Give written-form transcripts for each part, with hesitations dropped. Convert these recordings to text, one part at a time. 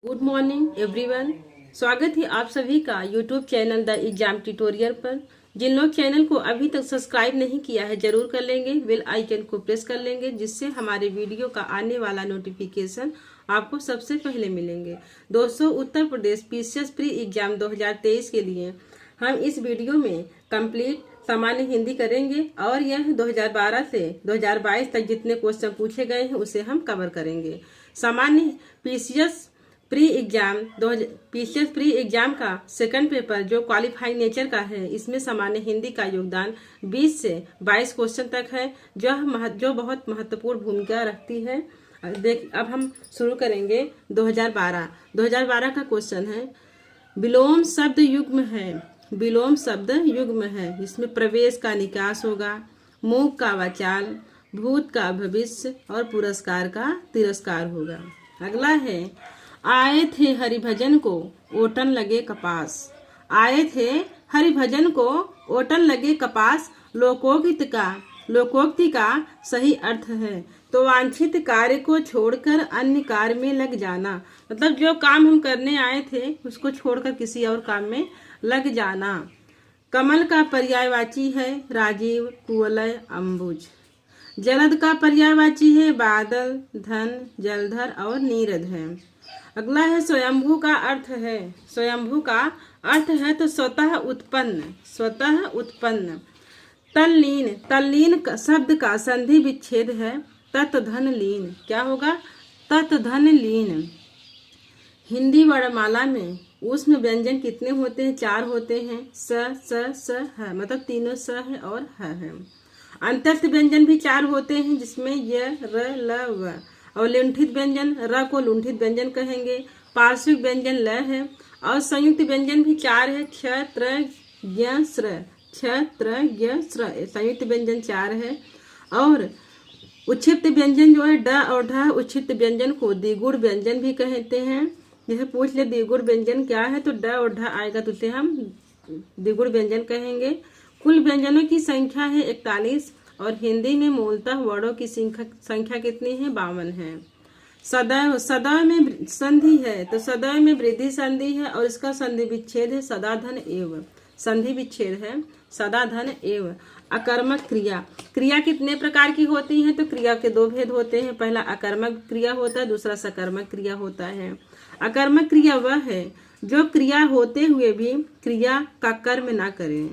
Good morning everyone. स्वागत है आप सभी का YouTube channel the exam tutorial पर। जिन लोग चैनल को अभी तक सब्सक्राइब नहीं किया है जरूर कर लेंगे, बेल आइकन को प्रेस कर लेंगे, जिससे हमारे वीडियो का आने वाला नोटिफिकेशन आपको सबसे पहले मिलेंगे। दोस्तों, Uttar Pradesh PCS pre exam 2023 के लिए हम इस वीडियो में कंप्लीट सामान्य हिंदी करेंगे और यह 2012 से 2022 तक जितने क्वेश्चन पूछे गए हैं उसे हम कवर करेंगे। सामान्य पीसीएस प्री एग्जाम का सेकंड पेपर जो क्वालिफाइंग नेचर का है, इसमें सामान्य हिंदी का योगदान 20 से 22 क्वेश्चन तक है, जो बहुत महत्वपूर्ण भूमिका रखती है। अब हम शुरू करेंगे 2012 का क्वेश्चन है। विलोम शब्द युग्म है, विलोम शब्द युग्म है। इसमें प्रवेश का निकास होगा, मूक का वाचाल, भूत का भविष्य और पुरस्कार का तिरस्कार होगा। अगला है, आए थे हरिभजन को ओटन लगे कपास। आए थे हरिभजन को ओटन लगे कपास लोकोक्ति का सही अर्थ है तो वांछित कार्य को छोड़कर अन्य कार्य में लग जाना। मतलब जो काम हम करने आए थे उसको छोड़कर किसी और काम में लग जाना। कमल का पर्यायवाची है राजीव, कुवलय, अंबुज। जलद का पर्यायवाची है बादल, धन, जलधर और नीरद है। अगला है, स्वयंभू का अर्थ है, स्वयंभू का अर्थ है तो स्वतः उत्पन्न, स्वतः उत्पन्न। तल्लीन, तल्लीन शब्द का संधि विच्छेद है तत्धन लीन। क्या होगा? तत्धन लीन। हिंदी वर्णमाला में ऊष्म व्यंजन कितने होते हैं? 4 होते हैं। स है, मतलब तीनों स है और है। अंतस्थ व्यंजन भी 4 होते हैं, जिसमें य, र, ल, व। और लुंठित व्यंजन, र को लुंठित व्यंजन कहेंगे। पार्श्विक व्यंजन ल है और संयुक्त व्यंजन भी 4 है। क्ष, त्र, ज्ञ, स्र, क्ष, त्र, ज्ञ, स्र, संयुक्त व्यंजन 4 है। और उच्छिष्ट व्यंजन जो है ड और ढ, उच्छिष्ट व्यंजन को द्विगुण व्यंजन भी कहते हैं। जैसे पूछ ले द्विगुण व्यंजन क्या है तो ड और ढ आएगा तो उसे हम द्विगुण व्यंजन कहेंगे। कुल व्यंजनों की संख्या है 41 और हिंदी में मूलतः वर्णों की संख्या कितनी है? 52 है। सदैव, सदैव में संधि है तो सदैव में वृद्धि संधि है और इसका संधि विच्छेद है सदाधन एव। संधि विच्छेद है सदाधन एव। अकर्मक क्रिया, क्रिया कितने प्रकार की होती है? तो क्रिया के 2 भेद होते हैं। पहला अकर्मक क्रिया होता है, दूसरा सकर्मक क्रिया होता है। अकर्मक क्रिया वह है जो क्रिया होते हुए भी क्रिया का कर्म ना करे,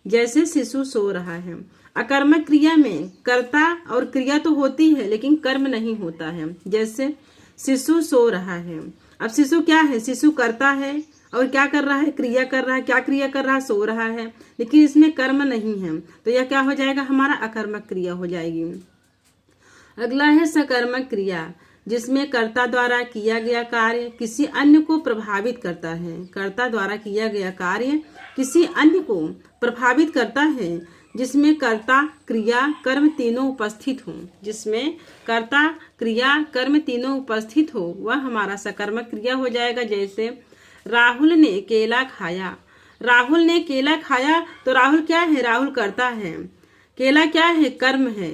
जैसे शिशु सो रहा है। अकर्मक क्रिया में कर्ता और क्रिया तो होती है लेकिन कर्म नहीं होता है, जैसे शिशु सो रहा है। अब शिशु क्या है? शिशु कर्ता है और क्या कर रहा है? क्रिया कर रहा है। क्या क्रिया कर रहा है? सो रहा है, लेकिन इसमें कर्म नहीं है तो यह क्या हो जाएगा? हमारा अकर्मक क्रिया हो जाएगी। अगला है सकर्मक क्रिया, जिसमें कर्ता द्वारा किया गया कार्य किसी अन्य को प्रभावित करता है। कर्ता द्वारा किया गया कार्य किसी अन्य को प्रभावित करता है, जिसमें कर्ता, क्रिया, कर्म तीनों उपस्थित हों। जिसमें कर्ता, क्रिया, कर्म तीनों उपस्थित हो वह हमारा सकर्मक क्रिया हो जाएगा। जैसे राहुल ने केला खाया। राहुल ने केला खाया तो राहुल क्या है? राहुल कर्ता है। केला क्या है? कर्म है।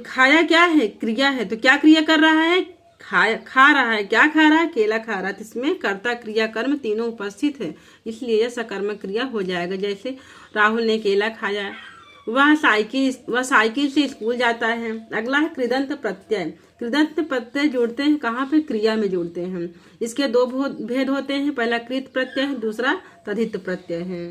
खाया क्या है? क्रिया है। तो क्या क्रिया कर रहा है? खा रहा है। क्या खा रहा है? केला खा रहा है। इसमें कर्ता, क्रिया, कर्म तीनों उपस्थित है, इसलिए यह सकर्मक क्रिया हो जाएगा। जैसे राहुल ने केला खाया, वह साइकिल से स्कूल जाता है। अगला है कृदंत प्रत्यय। कृदंत प्रत्यय जोड़ते हैं कहाँ पे? क्रिया में जोड़ते हैं। इसके 2 भेद होते हैं, पहला कृत प्रत्यय है, दूसरा तद्धित प्रत्यय है।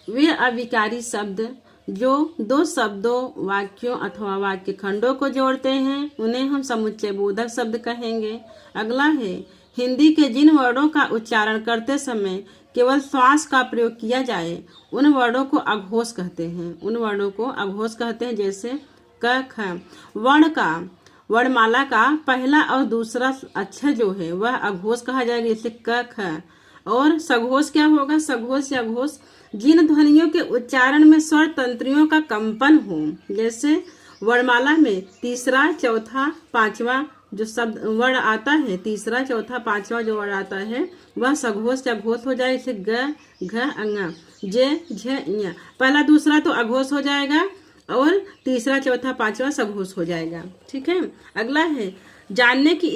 वे अविकारी शब्द जो 2 शब्दों, वाक्यों अथवा वाक्य खंडों को जोड़ते हैं उन्हें हम समुच्चय बोधक शब्द कहेंगे। अगला है, हिंदी के जिन वर्णों का उच्चारण करते समय केवल श्वास का प्रयोग किया जाए उन वर्णों को अघोष कहते हैं। उन वर्णों को अघोष कहते हैं। जैसे क, ख। वर्णमाला का पहला और दूसरा अक्षर जो है वह अघोष कहा जाएगा, जैसे क, ख। और सघोष क्या होगा? सघोष या घोष जिन ध्वनियों के उच्चारण में स्वर तंत्रियों का कंपन हो। जैसे वर्णमाला में तीसरा, चौथा, पांचवा जो शब्द वर्ण आता है, तीसरा, चौथा, पांचवा जो वर्ण आता है वह सघोष या घोष हो जाए। जैसे ग, घ, अंग, जे, झ, ञ। पहला दूसरा तो अघोष हो जाएगा और तीसरा, चौथा, पांचवा सघोष हो जाएगा। ठीक है। अगला है, जानने की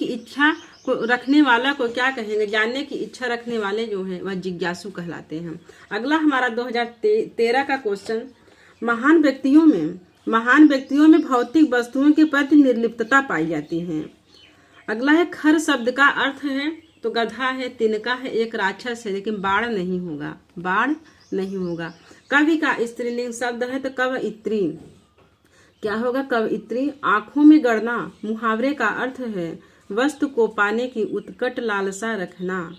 इच्छा को रखने वाला को क्या कहेंगे? जानने की इच्छा रखने वाले जो हैं वह जिज्ञासु कहलाते हैं। अगला हमारा 2013 का क्वेश्चन, महान व्यक्तियों में भौतिक वस्तुओं के प्रति निर्लिप्तता पाई जाती है। अगला है खर शब्द का अर्थ है तो गधा है, तिनका है, एक राक्षस है, लेकिन बाढ़ नहीं होगा। कवि का स्त्रीलिंग शब्द है तो कवयित्री, क्या होगा? कवयित्री। आंखों में गड़ना मुहावरे का अर्थ है वस्तु को पाने की उत्कट लालसा रखना।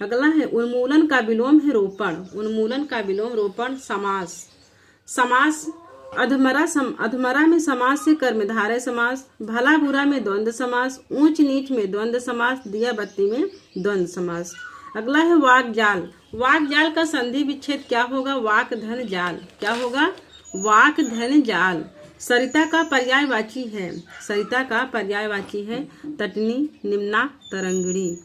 अगला है उन्मूलन का विलोम है रोपण। समास अधमरा में समास से कर्मधारय समास, भला बुरा में द्वंद्व समास, ऊंच नीच में द्वंद्व समास, दिया बत्ती में द्वंद्व समास। अगला है वाक्जाल का संधि विच्छेद क्या होगा? वाक धन जाल। क्या होगा? वाक धन जाल। सरिता का पर्यायवाची है तटनी, निम्ना, तरंगिणी।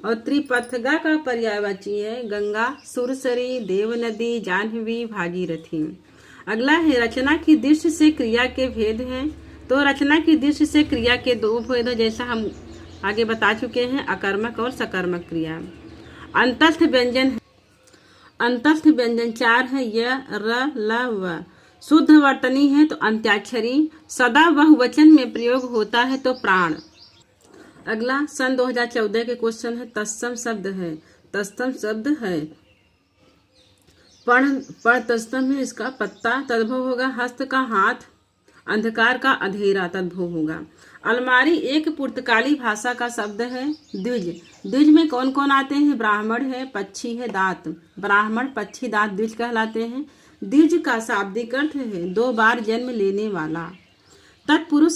और त्रिपथगा का पर्यायवाची है गंगा, सुरसरी, देव नदी, जाह्नवी, भागीरथी। अगला है रचना की दृष्टि से क्रिया के भेद हैं तो रचना की दृष्टि से क्रिया के दो भेद हैं, जैसा हम आगे बता चुके हैं, अकर्मक और सकर्मक क्रिया। अंतस्थ व्यंजन 4 है, य, र, ल, व। शुद्ध वर्तनी है तो अंत्याक्षरी। सदा बहुवचन में प्रयोग होता है तो प्राण। अगला सन 2014 के क्वेश्चन है, तत्सम शब्द है पण तत्सम में इसका पत्ता तद्भव होगा, हस्त का हाथ, अंधकार का अंधेरा तद्भव होगा। अलमारी एक पुर्तगाली भाषा का शब्द है। द्विज में कौन कौन आते हैं? ब्राह्मण है, पक्षी है, दांत। ब्राह्मण, पक्षी, दांत द्विज कहलाते हैं। द्विज का शाब्दिक अर्थ है 2 बार जन्म लेने वाला। तत्पुरुष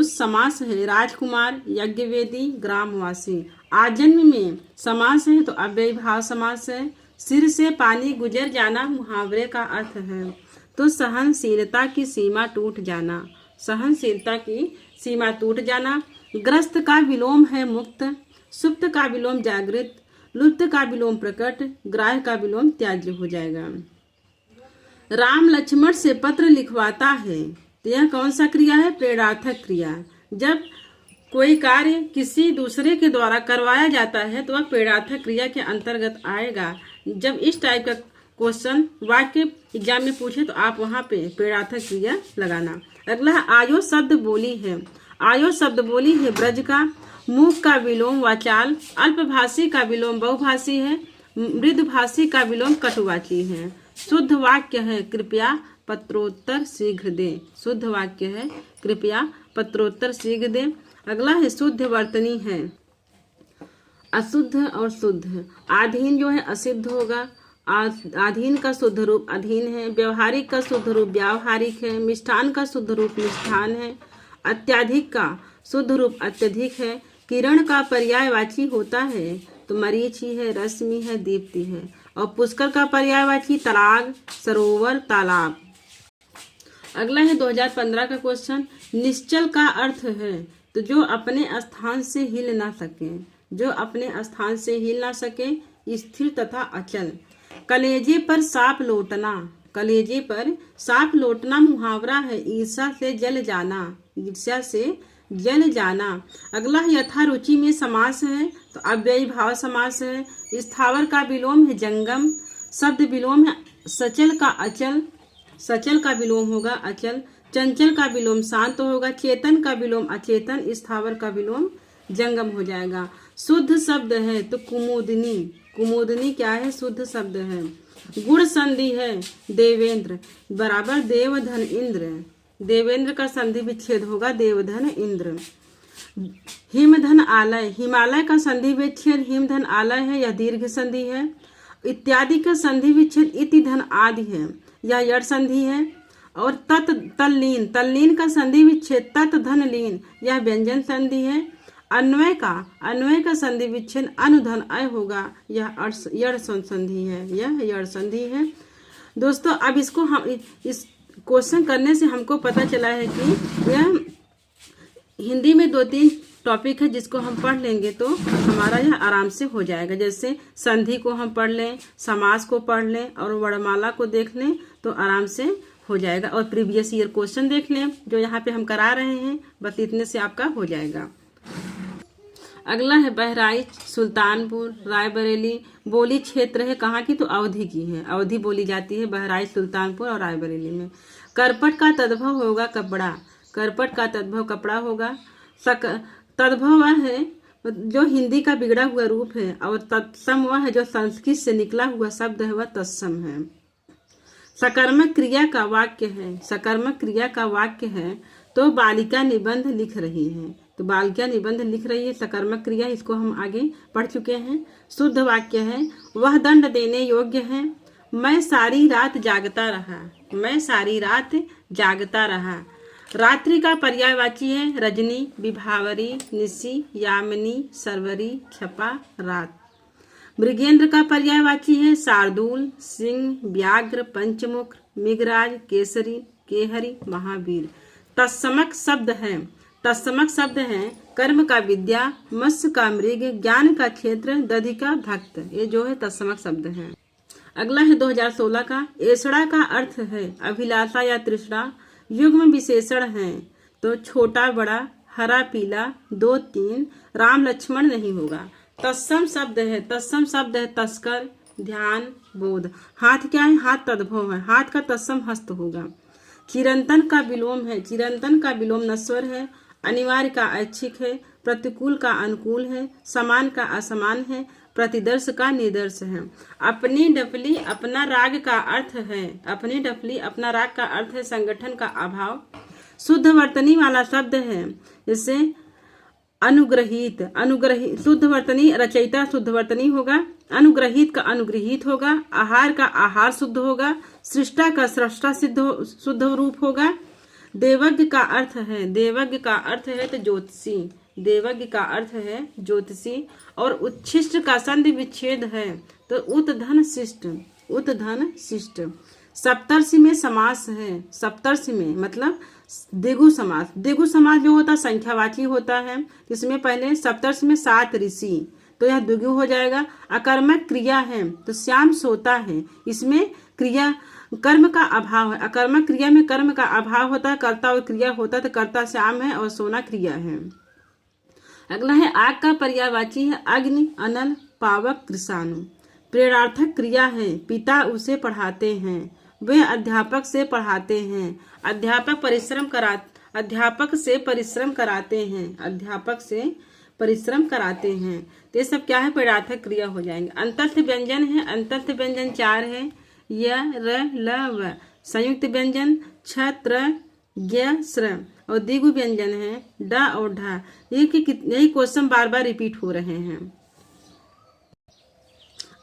समास है राजकुमार, यज्ञवेदी, ग्रामवासी। आजन्म में समास है तो अव्ययीभाव समास है। सिर से पानी गुजर जाना मुहावरे का अर्थ है तो सहनशीलता की सीमा टूट जाना। ग्रस्त का विलोम है मुक्त, सुप्त का विलोम जागृत, लुप्त का विलोम प्रकट, ग्राह्य का विलोम त्याज्य हो जाएगा। राम लक्ष्मण से पत्र लिखवाता है तो यह कौन सा क्रिया है? प्रेरणार्थक क्रिया। जब कोई कार्य किसी दूसरे के द्वारा करवाया जाता है तो वह प्रेरणार्थक क्रिया के अंतर्गत आएगा। जब इस टाइप का क्वेश्चन वाक्य एग्जाम में पूछे तो आप वहाँ पे प्रेरणार्थक क्रिया लगाना। अगला आयो शब्द बोली है ब्रज का। मूक का विलोम वाचाल, अल्पभाषी का विलोम बहुभाषी है, मृदभाषी का विलोम कटुवाची है। शुद्ध वाक्य है कृपया पत्रोत्तर शीघ्र दे। अगला है शुद्ध वर्तनी है अशुद्ध और शुद्ध। आधीन जो है असिद्ध होगा। आधीन का शुद्ध रूप अधीन है। व्यवहारिक का शुद्ध रूप व्यावहारिक है। मिष्ठान का शुद्ध रूप मिष्ठान है। अत्याधिक का शुद्ध रूप अत्यधिक है। किरण का पर्यायवाची होता है तो मरीचि है, रश्मि है, दीप्ति है। और पुष्कर का पर्यायवाची तलाग, सरोवर, तालाब। अगला है 2015 का क्वेश्चन, निश्चल का अर्थ है तो जो अपने स्थान से हिल ना सके, स्थिर तथा अचल। कलेजे पर सांप लौटना मुहावरा है ईर्ष्या से जल जाना। अगला यथा रुचि में समास है तो अव्ययी भाव समास है। स्थावर का विलोम है जंगम। शब्द विलोम है सचल का विलोम होगा अचल। चंचल का विलोम शांत होगा। चेतन का विलोम अचेतन। स्थावर का विलोम जंगम हो जाएगा। शुद्ध शब्द है तो कुमुदनी क्या है? शुद्ध शब्द है। गुण संधि है देवेंद्र बराबर देवधन इंद्र। देवेंद्र का संधि विच्छेद होगा देवधन इंद्र। हिमधन आलय, हिमालय का संधि विच्छेद हिमधन आलय है, यह दीर्घ संधि है। इत्यादि का संधि विच्छेद इति धन आदि है, यह यड़ संधि है। और तल्लीन का संधि विच्छेद तत् धन लीन, यह व्यंजन संधि है। अन्वय का संधि विच्छेद अनुधन अय होगा, यह यड़ संधि है। दोस्तों अब इसको हम इस क्वेश्चन करने से हमको पता चला है कि यह हिंदी में 2-3 टॉपिक है जिसको हम पढ़ लेंगे तो हमारा यह आराम से हो जाएगा। जैसे संधि को हम पढ़ लें, समास को पढ़ लें और वर्णमाला को देख लें तो आराम से हो जाएगा। और प्रीवियस ईयर क्वेश्चन देख लें जो यहाँ पे हम करा रहे हैं, बस इतने से आपका हो जाएगा। अगला है बहराइच, सुल्तानपुर, रायबरेली। बोली क्षेत्र है कहाँ की, तो अवधी की है। अवधी बोली जाती है बहराइच, सुल्तानपुर और रायबरेली में। करपट का तद्भव होगा कपड़ा। करपट का तद्भव कपड़ा होगा। तद्भव वह है जो हिंदी का बिगड़ा हुआ रूप है, और तत्सम वह है जो संस्कृत से निकला हुआ शब्द है, वह तत्सम है। सकर्मक क्रिया का वाक्य है। सकर्मक क्रिया का वाक्य है तो बालिका निबंध लिख रही है। तो बालिका निबंध लिख रही है, सकर्मक क्रिया, इसको हम आगे पढ़ चुके हैं। शुद्ध वाक्य है वह दंड देने योग्य है। मैं सारी रात जागता रहा। मैं सारी रात जागता रहा। रात्रि का पर्यायवाची है रजनी, विभावरी, निशी, यामिनी, सरवरी, छपा, रात। मृगेंद्र का पर्यायवाची है शार्दूल, सिंह, व्याघ्र, पंचमुख, मेघराज, केसरी, केहरी, महावीर। तत्समक शब्द है। तत्समक शब्द है कर्म का विद्या, मत्स्य का मृग, ज्ञान का क्षेत्र, दधि का भक्त। ये जो है तत्समक शब्द है। अगला है 2016 का। ऐसड़ा का अर्थ है अभिलाषा या तृष्णा। युग्म विशेषण है तो छोटा बड़ा, हरा पीला, 2 3, राम लक्ष्मण नहीं होगा। तत्सम शब्द है। तत्सम शब्द है तस्कर, ध्यान, बोध। हाथ क्या है, हाथ तद्भव है, हाथ का तत्सम हस्त होगा। चिरंतन का विलोम है। चिरंतन का विलोम नश्वर है। अनिवार्य का ऐच्छिक है। प्रतिकूल का अनुकूल है। समान का असमान है। प्रतिदर्श का निदर्श है। अपनी डफली अपना राग का अर्थ है। अपनी डफली अपना राग का अर्थ है संगठन का अभाव। शुद्ध वर्तनी वाला शब्द है जैसे अनुग्रहित। अनुग्रहित शुद्ध वर्तनी, रचयिता शुद्ध वर्तनी होगा। अनुग्रहित का अनुग्रहित होगा। आहार का आहार शुद्ध होगा। सृष्टा का सृष्टा शुद्ध रूप होगा। देवज्ञ का अर्थ है, देवज्ञ का अर्थ है तो ज्योतिषी। देवज्ञ का अर्थ है ज्योतिषी। और उच्छिष्ट का संधि विच्छेद है तो उत्धन शिष्ट। उत्धन शिष्ट। सप्तर्षि में समास है। सप्तर्षि में मतलब द्विगु समास। द्विगु समास जो होता है संख्यावाची होता है, इसमें पहले सप्तर्षि में 7 ऋषि, तो यह द्विगु हो जाएगा। अकर्मक क्रिया है तो श्याम सोता है, इसमें क्रिया कर्म का अभाव है। अकर्मक क्रिया में कर्म का अभाव होता है, कर्ता और क्रिया होता है, तो कर्ता श्याम है और सोना क्रिया है। अगला है आग का पर्यायवाची है अग्नि, अनल, पावक, कृषाणु। प्रेरणार्थक क्रिया है पिता उसे पढ़ाते हैं, वे अध्यापक से पढ़ाते हैं। अध्यापक से परिश्रम कराते हैं। अध्यापक से परिश्रम कराते हैं। तो ये सब क्या है, प्रेरणार्थक क्रिया हो जाएंगे। अंतस्थ व्यंजन है। अंतस्थ व्यंजन 4 है, य, र, ल, व। संयुक्त व्यंजन छ, त्र, ज्ञ, श्र। और द्विगु व्यंजन है ड और ढ। यही क्वेश्चन बार बार रिपीट हो रहे हैं।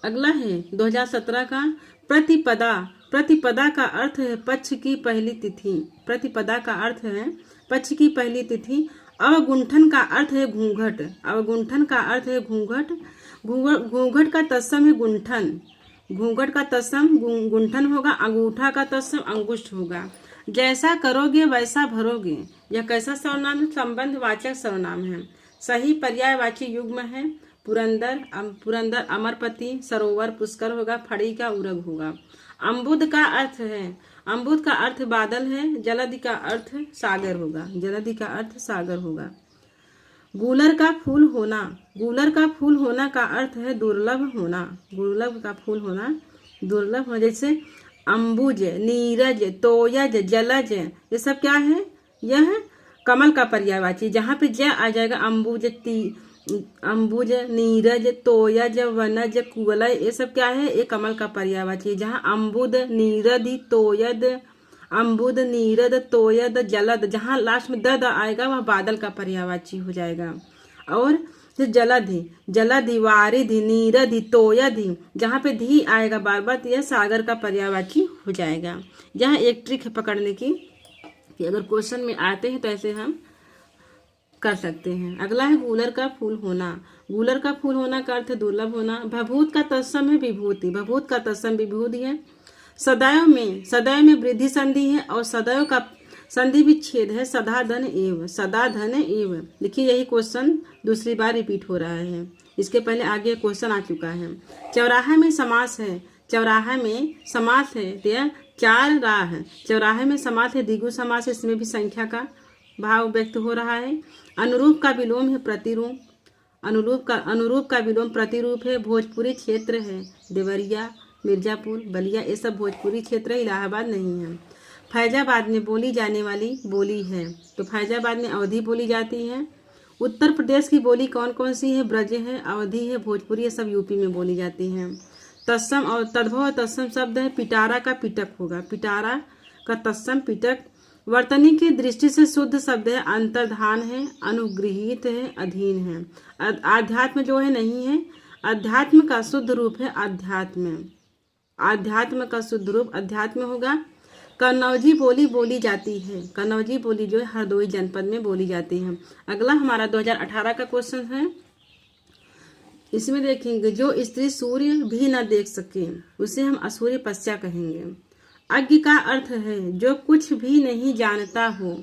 अगला है 2017 का प्रतिपदा। प्रतिपदा का अर्थ है पक्ष की पहली तिथि। प्रतिपदा का अर्थ है पक्ष की पहली तिथि। अवगुंठन का अर्थ है घूंघट। अवगुंठन का अर्थ है घूंघट। घूंघट का तत्सम है गुंठन। घूंघट का तत्सम गुंठन होगा। अंगूठा का तत्सम अंगुष्ठ होगा। जैसा करोगे वैसा भरोगे, यह कैसा सर्वनाम है, संबंध वाचक सर्वनाम है। सही पर्यायवाची युग्म है पुरंदर, पुरंदर, अमरपति, सरोवर, पुष्कर होगा। फड़ी का उरग होगा। अम्बुद का अर्थ है, अम्बुद का अर्थ बादल है। जलधि का अर्थ सागर होगा। जलधि का अर्थ सागर होगा। गूलर का फूल होना। गूलर का फूल होना का अर्थ है दुर्लभ होना। दुर्लभ का फूल होना, दुर्लभ होना। जैसे अम्बुज, नीरज, तोयज, जलज, ये सब क्या है, यह कमल का पर्यायवाची। जहाँ पे ज आ जाएगा अम्बुज, अम्बुज, नीरज, तोयज, वनज, कुवलय, ये सब क्या है, ये कमल का पर्यायवाची। जहाँ अम्बुद, नीरद, तोयद, अम्बुद, नीरद, तोयद, जलद, जहाँ लास्ट में द आएगा वह बादल का पर्यायवाची हो जाएगा। और जलधि, जलधि, वारिधि, नीरधि, तोयधि, जहाँ पे धी आएगा बार बार तो यह सागर का पर्यायवाची हो जाएगा। यहाँ एक ट्रिक है पकड़ने की कि अगर क्वेश्चन में आते हैं तो ऐसे हम कर सकते हैं। अगला है गूलर का फूल होना। गूलर का फूल होना का अर्थ दुर्लभ होना। भभूत का तत्सम है विभूति। भभूत का तत्सम विभूति है। सदैव में वृद्धि संधि है और सदैव का संधि विच्छेद है। सदा धन एव, सदा धन एव। देखिए यही क्वेश्चन दूसरी बार रिपीट हो रहा है, इसके पहले आगे क्वेश्चन आ चुका है। चौराहा में समास है। चौराहा में समास है तो चार राह, चौराहे में समास है, द्विगु समास है, इसमें भी संख्या का भाव व्यक्त हो रहा है। अनुरूप का विलोम है प्रतिरूप, अनुरूप का विलोम प्रतिरूप है। भोजपुरी क्षेत्र है, देवरिया, मिर्जापुर, बलिया, ये सब भोजपुरी क्षेत्र है, इलाहाबाद नहीं है। फैजाबाद में बोली जाने वाली बोली है, तो फैजाबाद में अवधी बोली जाती है। उत्तर प्रदेश की बोली कौन कौन सी है? ब्रज है, अवधी है, भोजपुरी, ये सब यूपी में बोली जाती हैं। तत्सम और तद्भव और तत्सम शब्द है, पिटारा का पिटक होगा, पिटारा का तत्सम पिटक। वर्तनी की दृष्टि से शुद्ध शब्द है, अंतर्धान है, अनुगृहीत है, अधीन है। आध्यात्म जो है नहीं है, अध्यात्म का शुद्ध रूप है अध्यात्म, आध्यात्म का शुद्ध रूप अध्यात्म होगा। कन्नौजी बोली बोली जाती है, कन्नौजी बोली जो है हरदोई जनपद में बोली जाती है। अगला हमारा 2018 का क्वेश्चन है, इसमें देखेंगे जो स्त्री सूर्य भी न देख सके उसे हम असूर्य पश्चा कहेंगे। अज्ञ का अर्थ है जो कुछ भी नहीं जानता हो,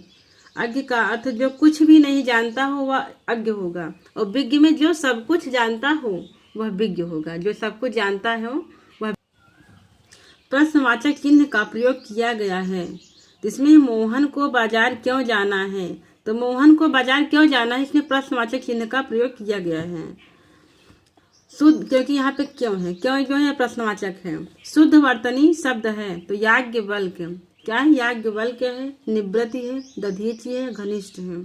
अज्ञ का अर्थ जो कुछ भी नहीं जानता हो वह अज्ञ होगा, और विज्ञ में जो सब कुछ जानता हो वह विज्ञ होगा, जो सब कुछ जानता हो वह। प्रश्नवाचक चिन्ह का प्रयोग किया गया है, इसमें मोहन को बाजार क्यों जाना है, तो मोहन को बाजार क्यों जाना है, इसमें प्रश्नवाचक चिन्ह का प्रयोग किया गया है। शुद्ध, क्योंकि यहाँ पे क्यों है, क्यों जो है प्रश्नवाचक है। शुद्ध वर्तनी शब्द है, तो याज्ञवल्क क्या है, याज्ञवल्क है, निवृत्ति है, दधीचि है, घनिष्ठ है,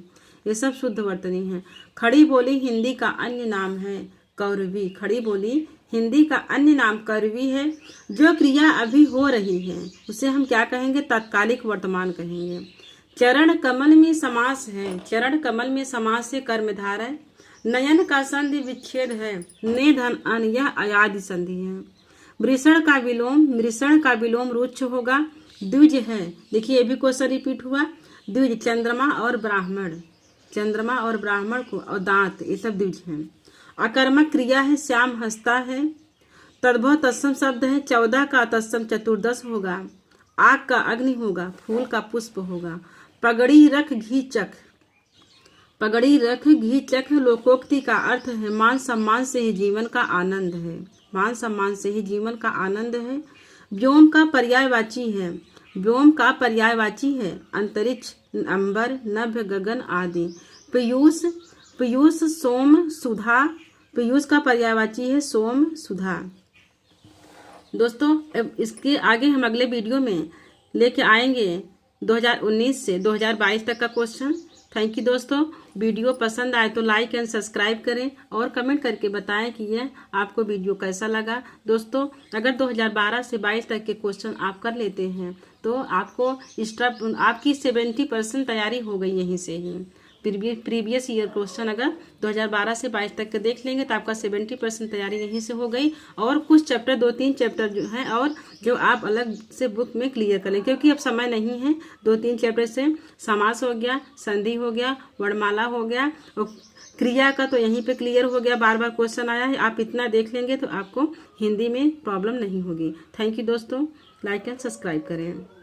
ये सब शुद्ध वर्तनी है। खड़ी बोली हिंदी का अन्य नाम है कौरवी, खड़ी बोली हिंदी का अन्य नाम कौरवी है। जो क्रिया अभी हो रही है उसे हम क्या कहेंगे, तत्कालिक वर्तमान कहेंगे। चरण कमल में समास है, चरण कमल में समास से कर्मधारय। नयन का संधि विच्छेद है, ने धन अन, यह अयादि संधि है। वृषण का विलोम रुच्छ होगा। द्विज है, देखिए ये भी क्वेश्चन रिपीट हुआ, द्विज चंद्रमा और ब्राह्मण, चंद्रमा और ब्राह्मण को, और दांत, ये सब द्विज हैं। अकर्मक क्रिया है, श्याम हंसता है। तद्भव तत्सम शब्द है, 14 का तत्सम चतुर्दश होगा। आग का अग्नि होगा, फूल का पुष्प होगा। पगड़ी रख घी चख, पगड़ी रख घी चख लोकोक्ति का अर्थ है मान सम्मान से ही जीवन का आनंद है, मान सम्मान से ही जीवन का आनंद है। व्योम का पर्यायवाची है, व्योम का पर्यायवाची है अंतरिक्ष, अंबर, नभ, गगन आदि। पीयूष, पीयूष सोम सुधा, पीयूष का पर्यायवाची है सोम सुधा। दोस्तों इसके आगे हम अगले वीडियो में लेके आएंगे 2019 से 2022 तक का क्वेश्चन। थैंक यू दोस्तों, वीडियो पसंद आए तो लाइक एंड सब्सक्राइब करें और कमेंट करके बताएं कि यह आपको वीडियो कैसा लगा। दोस्तों अगर 2012 से 22 तक के क्वेश्चन आप कर लेते हैं तो आपको आपकी 70% तैयारी हो गई यहीं से ही। प्रीवियस ईयर क्वेश्चन अगर 2012 से 22 तक के देख लेंगे तो आपका 70% तैयारी यहीं से हो गई, और कुछ चैप्टर 2-3 चैप्टर जो हैं और जो आप अलग से बुक में क्लियर कर लें, क्योंकि अब समय नहीं है। 2-3 चैप्टर से समास हो गया, संधि हो गया, वर्णमाला हो गया, और क्रिया का तो यहीं पे क्लियर हो गया, बार बार क्वेश्चन आया है। आप इतना देख लेंगे तो आपको हिंदी में प्रॉब्लम नहीं होगी। थैंक यू दोस्तों, लाइक एंड सब्सक्राइब करें।